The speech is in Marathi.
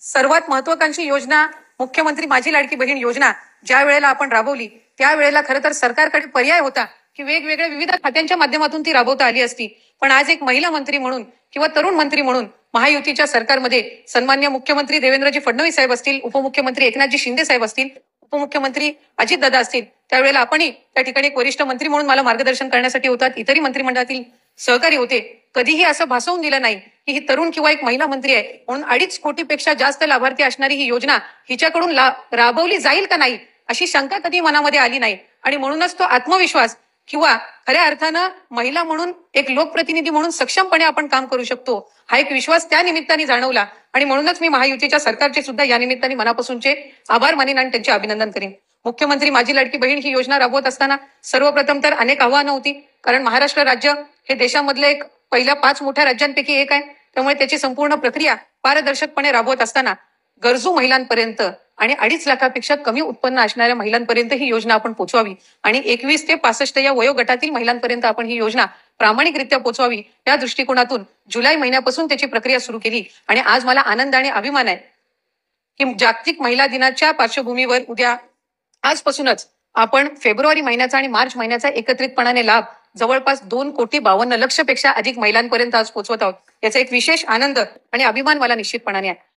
सर्वात महत्वाकांक्षी योजना मुख्यमंत्री माझी लाडकी बहीण योजना ज्या वेळेला आपण राबवली त्यावेळेला खरं तर सरकारकडे पर्याय होता की वेगवेगळ्या विविध खात्यांच्या माध्यमातून ती राबवता आली असती. पण आज एक महिला मंत्री म्हणून किंवा तरुण मंत्री म्हणून महायुतीच्या सरकारमध्ये सन्मान्य मुख्यमंत्री देवेंद्रजी फडणवीस साहेब असतील, उपमुख्यमंत्री एकनाथजी शिंदे साहेब असतील, उपमुख्यमंत्री अजितदादा असतील, त्यावेळेला आपणही त्या ठिकाणी एक वरिष्ठ मंत्री म्हणून मला मार्गदर्शन करण्यासाठी होतात. इतरही मंत्रिमंडळातील सहकारी होते. कधीही असं भासवून दिलं नाही की ही तरुण किंवा एक महिला मंत्री आहे म्हणून 2.5 कोटीपेक्षा जास्त लाभार्थी असणारी ही योजना हिच्याकडून राबवली जाईल का नाही अशी शंका कधी मनामध्ये आली नाही. आणि म्हणूनच तो आत्मविश्वास किंवा खऱ्या अर्थानं महिला म्हणून एक लोकप्रतिनिधी म्हणून सक्षमपणे आपण काम करू शकतो हा एक विश्वास त्या निमित्ताने जाणवला. आणि म्हणूनच मी महायुतीच्या सरकारचे सुद्धा या निमित्ताने मनापासूनचे आभार मानेन आणि त्यांचे अभिनंदन करेन. मुख्यमंत्री माझी लाडकी बहीण ही योजना राबवत असताना सर्वप्रथम तर अनेक आव्हानं होती. कारण महाराष्ट्र राज्य हे देशामधलं एक पहिल्या 5 मोठ्या राज्यांपैकी एक आहे. त्यामुळे त्याची संपूर्ण प्रक्रिया पारदर्शकपणे राबवत असताना गरजू महिलांपर्यंत आणि 2.5 लाखापेक्षा कमी उत्पन्न असणाऱ्या महिलांपर्यंत ही योजना आपण पोहोचवावी आणि 21 ते 65 या वयोगटातील महिलांपर्यंत आपण ही योजना प्रामाणिकरित्या पोहोचवावी या दृष्टिकोनातून जुलै महिन्यापासून त्याची प्रक्रिया सुरू केली. आणि आज मला आनंद आणि अभिमान आहे की जागतिक महिला दिनाच्या पार्श्वभूमीवर उद्या आजपासूनच आपण फेब्रुवारी महिन्याचा आणि मार्च महिन्याचा एकत्रितपणाने लाभ जवळपास 2,52,00,000 पेक्षा अधिक महिलांपर्यंत आज पोहोचवत आहोत. याचा एक विशेष आनंद आणि अभिमान मला निश्चितपणाने आहे.